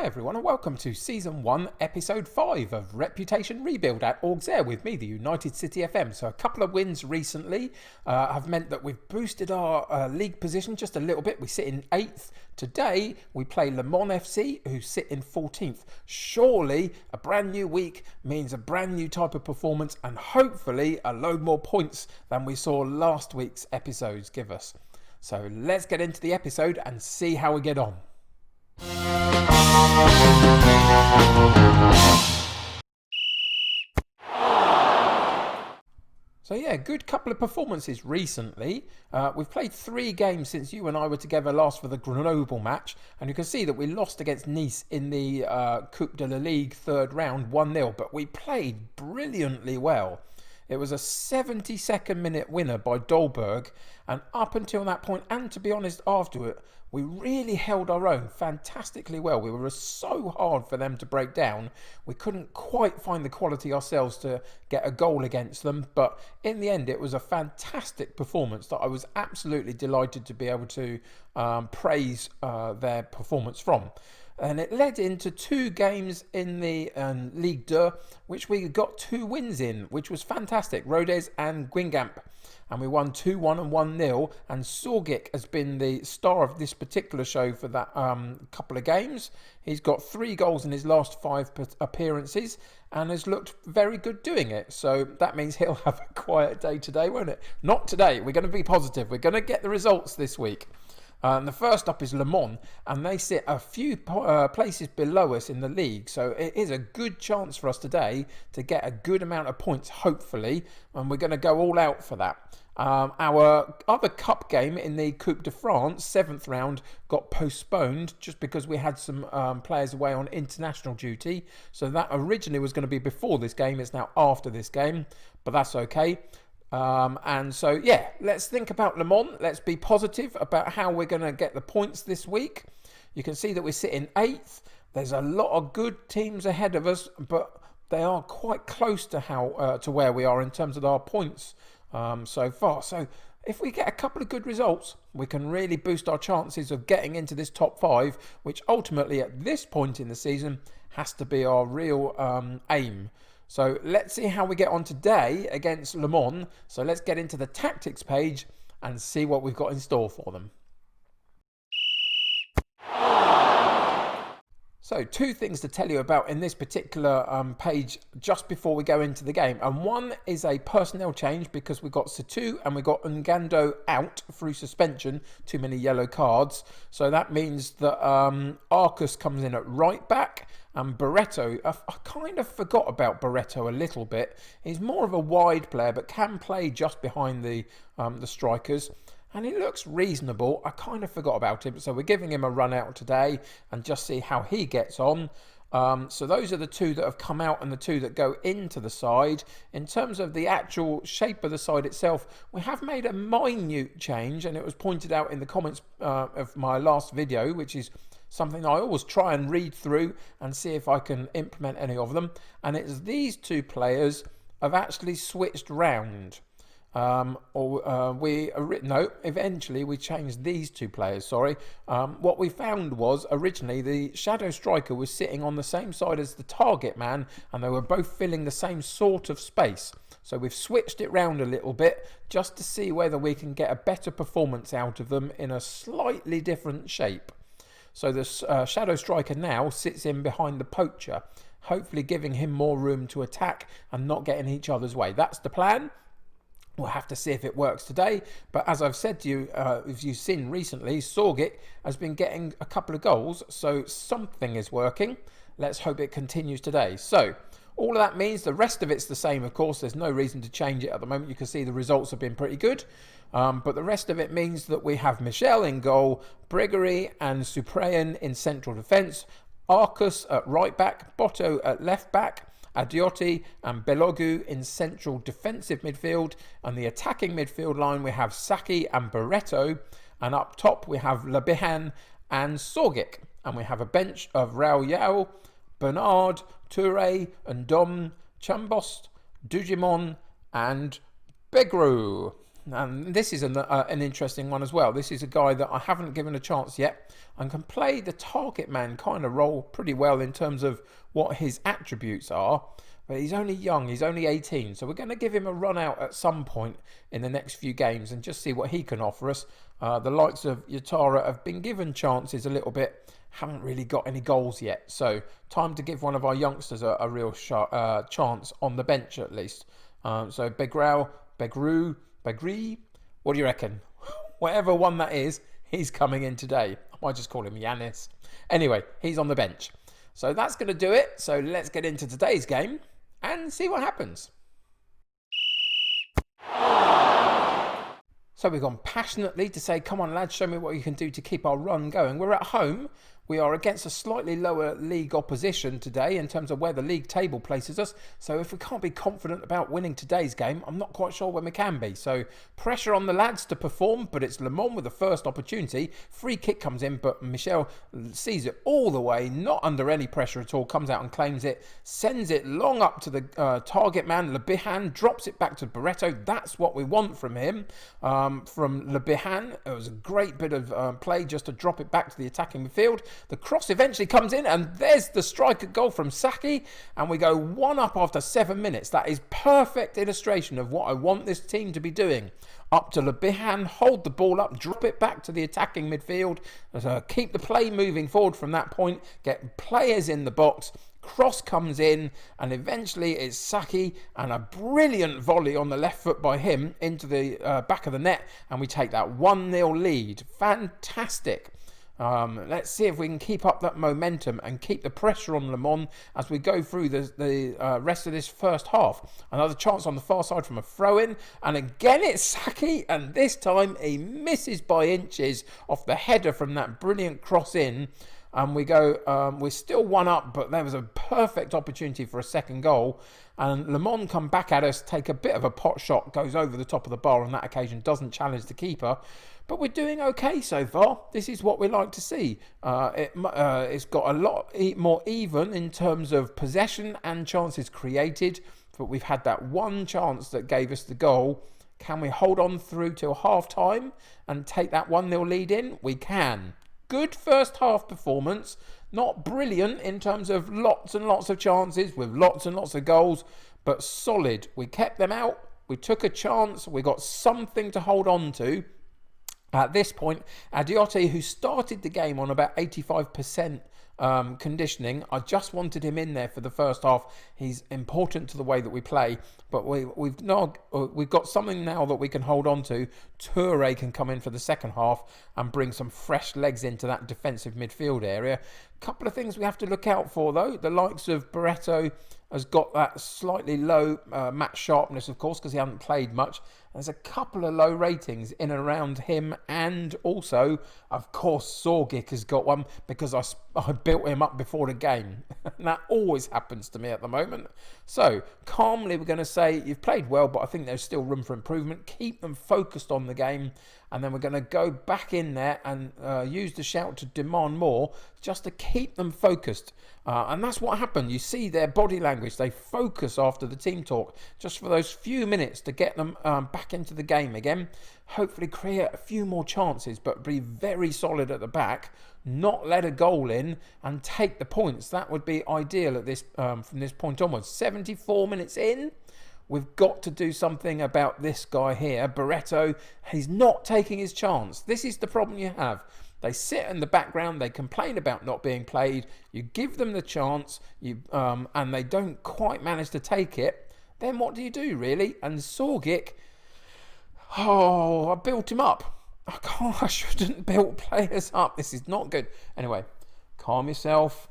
Hi everyone and welcome to Season 1, Episode 5 of Reputation Rebuild at Auxerre with me, the United City FM. So a couple of wins recently have meant that we've boosted our league position just a little bit. We sit in 8th. Today we play Le Mans FC, who sit in 14th. Surely a brand new week means a brand new type of performance and hopefully a load more points than we saw last week's episodes give us. So let's get into the episode and see how we get on. So yeah, good couple of performances recently. We've played 3 games since you and I were together last for the Grenoble match, and you can see that we lost against Nice in the Coupe de la Ligue third round 1-0, but we played brilliantly well. It was a 72nd minute winner by Dolberg, and up until that point, and to be honest after it, we really held our own fantastically well. We were so hard for them to break down. We couldn't quite find the quality ourselves to get a goal against them, but in the end it was a fantastic performance that I was absolutely delighted to be able to praise their performance from. And it led into 2 games in the Ligue, which we got 2 wins in, which was fantastic. Rodez and Guingamp. And we won 2-1 and 1-0. And Sorgic has been the star of this particular show for that couple of games. He's got 3 goals in his last 5 appearances and has looked very good doing it. So that means he'll have a quiet day today, won't it? Not today. We're going to be positive. We're going to get the results this week. And the first up is Le Mans, and they sit a few places below us in the league. So it is a good chance for us today to get a good amount of points, hopefully, and we're going to go all out for that. Our other cup game in the Coupe de France, 7th round, got postponed just because we had some players away on international duty. So that originally was going to be before this game. It's now after this game, but that's okay. And so, yeah, let's think about Le Mans. Let's be positive about how we're going to get the points this week. You can see that we're sitting 8th. There's a lot of good teams ahead of us, but they are quite close to to where we are in terms of our points so far. So if we get a couple of good results, we can really boost our chances of getting into this top 5, which ultimately at this point in the season has to be our real aim. So let's see how we get on today against Le Mans. So let's get into the tactics page and see what we've got in store for them. So 2 things to tell you about in this particular page just before we go into the game. And one is a personnel change because we got Situ and we got Ngando out through suspension, too many yellow cards. So that means that Arcus comes in at right back. And Barreto, I kind of forgot about Barreto a little bit. He's more of a wide player, but can play just behind the strikers. And he looks reasonable. I kind of forgot about him. So we're giving him a run out today and just see how he gets on. So those are the 2 that have come out and the 2 that go into the side. In terms of the actual shape of the side itself, we have made a minute change. And it was pointed out in the comments of my last video, which is something I always try and read through and see if I can implement any of them. And it's these 2 players have actually switched round. Eventually we changed these 2 players, sorry. What we found was originally the shadow striker was sitting on the same side as the target man and they were both filling the same sort of space. So we've switched it round a little bit just to see whether we can get a better performance out of them in a slightly different shape. So the shadow striker now sits in behind the poacher, hopefully giving him more room to attack and not get in each other's way. That's the plan. We'll have to see if it works today. But as I've said to you, if you've seen recently, Sorgic has been getting a couple of goals. So something is working. Let's hope it continues today. So all of that means the rest of it's the same, of course. There's no reason to change it at the moment. You can see the results have been pretty good. But the rest of it means that we have Michel in goal, Brigery and Suprayan in central defence, Arcus at right back, Botto at left back, Adiotti and Belogu in central defensive midfield, and the attacking midfield line we have Saki and Barreto, and up top we have Lebihan and Sorgic, and we have a bench of Raul Yao, Bernard, Toure and Dom, Chambost, Dujimon and Begru. And this is an interesting one as well. This is a guy that I haven't given a chance yet and can play the target man kind of role pretty well in terms of what his attributes are. But he's only young, he's only 18, so we're going to give him a run out at some point in the next few games and just see what he can offer us. The likes of Yatara have been given chances a little bit, haven't really got any goals yet. So time to give one of our youngsters a real chance on the bench at least. So Begru, what do you reckon? Whatever one that is, he's coming in today. I might just call him Yanis. Anyway, he's on the bench. So that's going to do it. So let's get into today's game and see what happens. So we've gone passionately to say, come on lads, show me what you can do to keep our run going. We're at home. We are against a slightly lower league opposition today in terms of where the league table places us. So if we can't be confident about winning today's game, I'm not quite sure when we can be. So pressure on the lads to perform, but it's Le Mans with the first opportunity. Free kick comes in, but Michel sees it all the way, not under any pressure at all, comes out and claims it, sends it long up to the target man. Le Bihan drops it back to Barreto. That's what we want from him. From Le Bihan, it was a great bit of play just to drop it back to the attacking midfield. The cross eventually comes in, and there's the striker goal from Saki, and we go 1-up after 7 minutes. That is perfect illustration of what I want this team to be doing. Up to Le Bihan, hold the ball up, drop it back to the attacking midfield, keep the play moving forward from that point, get players in the box. Cross comes in, and eventually it's Saki and a brilliant volley on the left foot by him into the back of the net, and we take that 1-0 lead. Fantastic. Let's see if we can keep up that momentum and keep the pressure on Le Mans as we go through the rest of this first half. Another chance on the far side from a throw-in, and again it's Saki, and this time he misses by inches off the header from that brilliant cross in. And we go, we're still 1-up, but there was a perfect opportunity for a second goal. And Le Mans come back at us, take a bit of a pot shot, goes over the top of the bar on that occasion, doesn't challenge the keeper. But we're doing okay so far. This is what we like to see. It's got a lot more even in terms of possession and chances created. But we've had that one chance that gave us the goal. Can we hold on through till half-time and take that 1-0 lead in? We can. Good first half performance, not brilliant in terms of lots and lots of chances with lots and lots of goals, but solid. We kept them out, we took a chance, we got something to hold on to. At this point, Adiote, who started the game on about 85% conditioning, I just wanted him in there for the first half. He's important to the way that we play, but we've got something now that we can hold on to. Toure can come in for the second half and bring some fresh legs into that defensive midfield area. Couple of things we have to look out for though. The likes of Barreto has got that slightly low match sharpness, of course, because he hasn't played much. There's a couple of low ratings in and around him, and also, of course, Sorgic has got one because I built him up before the game. And that always happens to me at the moment. So, calmly, we're going to say, you've played well, but I think there's still room for improvement. Keep them focused on the game, and then we're going to go back in there and use the shout to demand more, just to keep them focused. And that's what happened. You see their body language. They focus after the team talk, just for those few minutes to get them back into the game again. Hopefully create a few more chances, but be very solid at the back, not let a goal in, and take the points. That would be ideal at this from this point onwards. 74 minutes in. We've got to do something about this guy here, Barreto. He's not taking his chance. This is the problem you have. They sit in the background, they complain about not being played, you give them the chance, and they don't quite manage to take it. Then what do you do, really? And Sorgic, I built him up. I shouldn't build players up. This is not good. Anyway, calm yourself.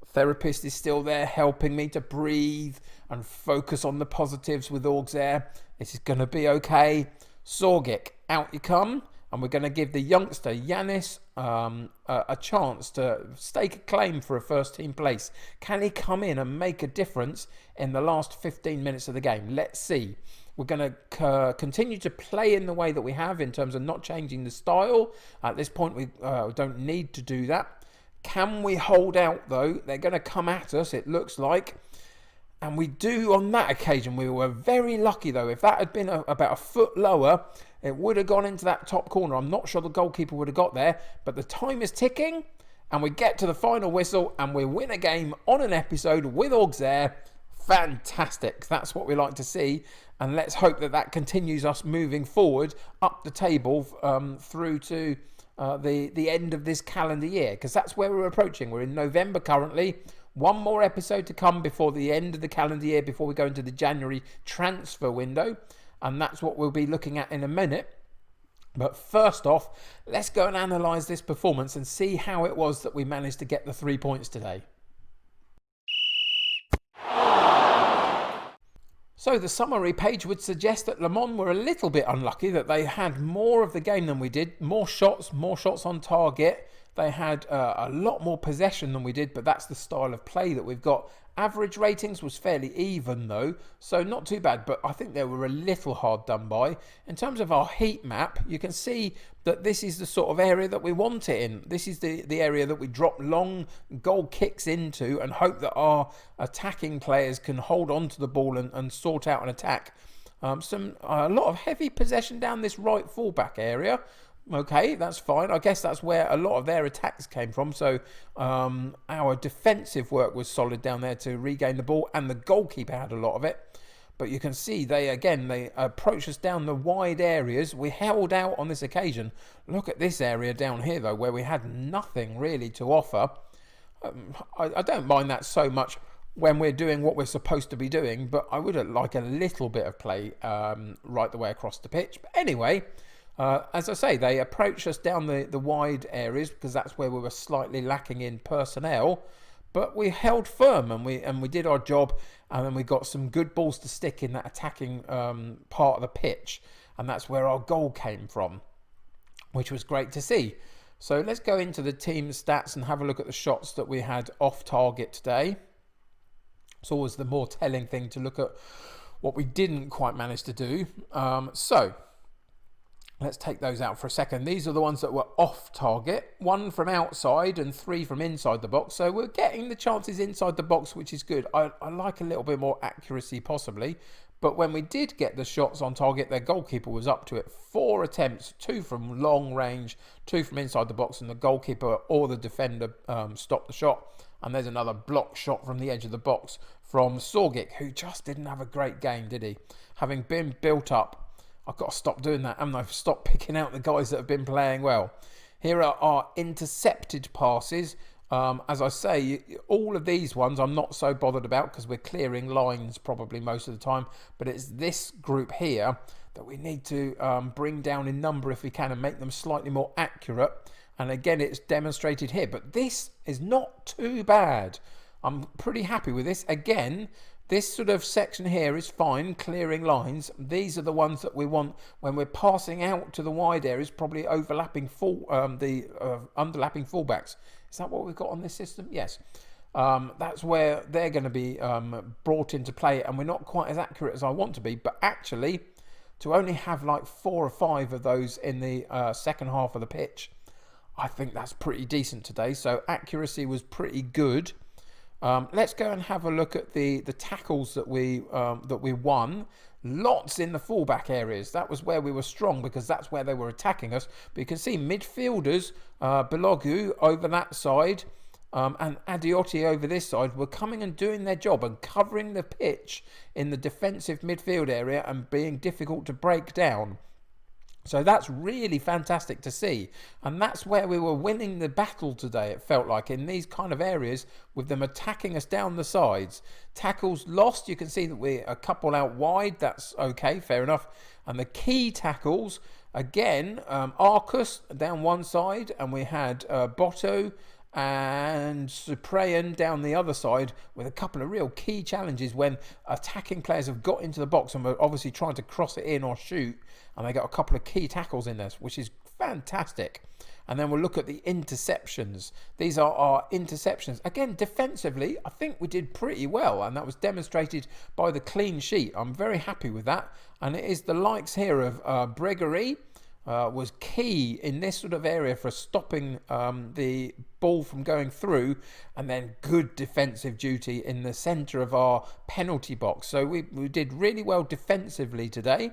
Therapist is still there helping me to breathe and focus on the positives with Auxerre. This is going to be okay. Sorgic, out you come. And we're going to give the youngster, Yanis, a chance to stake a claim for a first-team place. Can he come in and make a difference in the last 15 minutes of the game? Let's see. We're going to continue to play in the way that we have in terms of not changing the style. At this point, we don't need to do that. Can we hold out, though? They're going to come at us, it looks like. And we do on that occasion. We were very lucky though. If that had been about a foot lower, it would have gone into that top corner. I'm not sure the goalkeeper would have got there, but the time is ticking and we get to the final whistle and we win a game on an episode with Auxerre. Fantastic. That's what we like to see. And let's hope that that continues us moving forward up the table through to the end of this calendar year, because that's where we're approaching. We're in November currently. One more episode to come before the end of the calendar year, before we go into the January transfer window. And that's what we'll be looking at in a minute. But first off, let's go and analyse this performance and see how it was that we managed to get the 3 points today. So the summary page would suggest that Le Mans were a little bit unlucky, that they had more of the game than we did, more shots on target. They had a lot more possession than we did, but that's the style of play that we've got. Average ratings was fairly even though, so not too bad, but I think they were a little hard done by. In terms of our heat map, you can see that this is the sort of area that we want it in. This is the area that we drop long goal kicks into and hope that our attacking players can hold on to the ball and sort out an attack. A lot of heavy possession down this right fullback area. Okay, that's fine. I guess that's where a lot of their attacks came from. So our defensive work was solid down there to regain the ball, and the goalkeeper had a lot of it. But you can see they approached us down the wide areas. We held out on this occasion. Look at this area down here, though, where we had nothing really to offer. I don't mind that so much when we're doing what we're supposed to be doing, but I would like a little bit of play right the way across the pitch. But anyway, as I say, they approached us down the wide areas because that's where we were slightly lacking in personnel. But we held firm and we did our job, and then we got some good balls to stick in that attacking part of the pitch, and that's where our goal came from, which was great to see. So let's go into the team stats and have a look at the shots that we had off target today. It's always the more telling thing to look at what we didn't quite manage to do. So let's take those out for a second. These are the ones that were off target. 1 from outside and 3 from inside the box. So we're getting the chances inside the box, which is good. I like a little bit more accuracy possibly. But when we did get the shots on target, their goalkeeper was up to it. 4 attempts, 2 from long range, 2 from inside the box, and the goalkeeper or the defender stopped the shot. And there's another block shot from the edge of the box from Sorgic, who just didn't have a great game, did he? Having been built up, I've got to stop doing that, haven't I? Stop picking out the guys that have been playing well. Here are our intercepted passes. As I say, all of these ones I'm not so bothered about because we're clearing lines probably most of the time. But it's this group here that we need to bring down in number if we can and make them slightly more accurate. And again, it's demonstrated here. But this is not too bad. I'm pretty happy with this. Again, this sort of section here is fine, clearing lines. These are the ones that we want when we're passing out to the wide areas, probably overlapping underlapping fullbacks. Is that what we've got on this system? Yes. That's where they're going to be brought into play, and we're not quite as accurate as I want to be. But actually, to only have like 4 or 5 of those in the second half of the pitch, I think that's pretty decent today. So accuracy was pretty good. Let's go and have a look at the tackles that we won. Lots in the fullback areas. That was where we were strong because that's where they were attacking us. But you can see midfielders, Belogu over that side and Adiotti over this side were coming and doing their job and covering the pitch in the defensive midfield area and being difficult to break down. So that's really fantastic to see. And that's where we were winning the battle today, it felt like, in these kind of areas with them attacking us down the sides. Tackles lost, you can see that we're a couple out wide. That's okay, fair enough. And the key tackles, again, Arcus down one side, and we had Botto and Cyprian down the other side with a couple of real key challenges when attacking players have got into the box and were obviously trying to cross it in or shoot, and they got a couple of key tackles in there, which is fantastic. And then we'll look at the interceptions. These are our interceptions. Again, defensively, I think we did pretty well, and that was demonstrated by the clean sheet. I'm very happy with that. And it is the likes here of Bregery, was key in this sort of area for stopping the ball from going through, and then good defensive duty in the centre of our penalty box. So we did really well defensively today.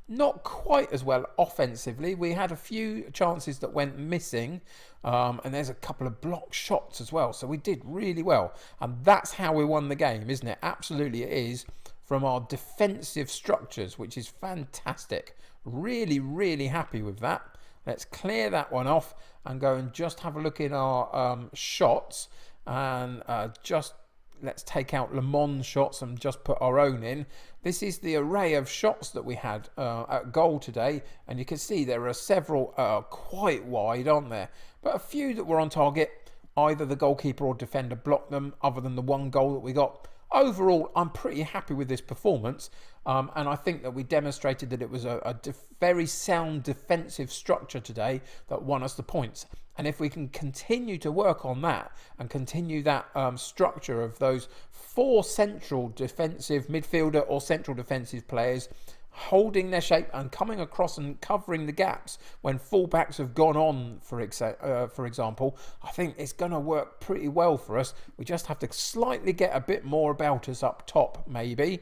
Not quite as well offensively. We had a few chances that went missing, and there's a couple of blocked shots as well. So we did really well, and that's how we won the game, isn't it? Absolutely it is, from our defensive structures, which is fantastic. Really, really happy with that. Let's clear that one off and go and just have a look in our shots, and just let's take out Le Mans shots and just put our own in. This is the array of shots that we had at goal today, and you can see there are several quite wide, aren't there? But a few that were on target. Either the goalkeeper or defender blocked them, other than the one goal that we got. Overall, I'm pretty happy with this performance, and I think that we demonstrated that it was a very sound defensive structure today that won us the points. And if we can continue to work on that and continue that structure of those 4 central defensive midfielder or central defensive players holding their shape and coming across and covering the gaps when fullbacks have gone on, for example, I think it's going to work pretty well for us. We just have to slightly get a bit more about us up top, maybe,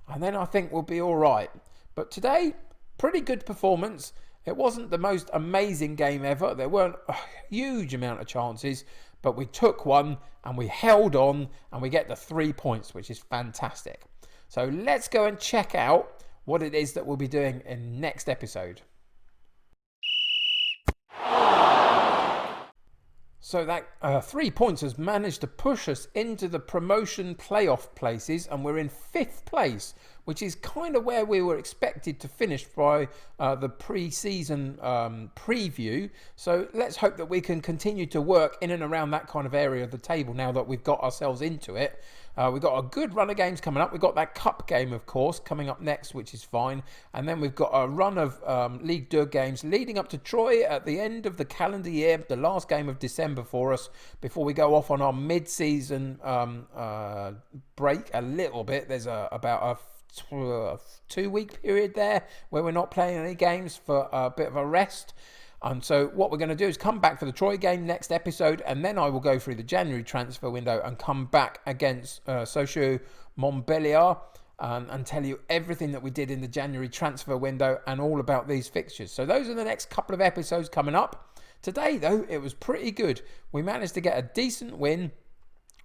and then I think we'll be all right. But today, pretty good performance. It wasn't the most amazing game ever. There weren't a huge amount of chances, but we took one and we held on, and we get the 3 points, which is fantastic. So let's go and check out what it is that we'll be doing in next episode. So that 3 points has managed to push us into the promotion playoff places, and we're in 5th place, which is kind of where we were expected to finish by the pre-season preview. So let's hope that we can continue to work in and around that kind of area of the table now that we've got ourselves into it. We've got a good run of games coming up. We've got that cup game, of course, coming up next, which is fine. And then we've got a run of Ligue 2 games leading up to Troyes at the end of the calendar year, the last game of December for us, before we go off on our mid-season break a little bit. There's about a 2-week period there where we're not playing any games for a bit of a rest. And so what we're going to do is come back for the Troyes game next episode, and then I will go through the January transfer window and come back against Sochaux Montbéliard and tell you everything that we did in the January transfer window and all about these fixtures. So those are the next couple of episodes coming up. Today, though, it was pretty good. We managed to get a decent win.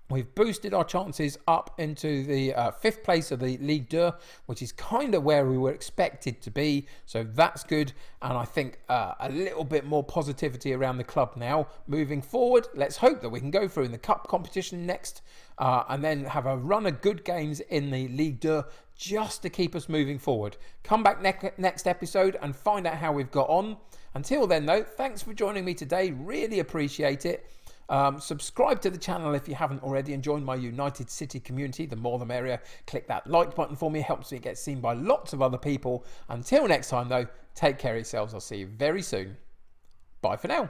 We've boosted our chances up into the 5th place of the Ligue 2, which is kind of where we were expected to be. So that's good. And I think a little bit more positivity around the club now. Moving forward, let's hope that we can go through in the cup competition next and then have a run of good games in the Ligue 2 just to keep us moving forward. Come back next episode and find out how we've got on. Until then, though, thanks for joining me today. Really appreciate it. Subscribe to the channel if you haven't already, and join my United City community. The more the merrier. Click that like button for me, helps me get seen by lots of other people. Until next time, though, take care of yourselves. I'll see you very soon. Bye for now.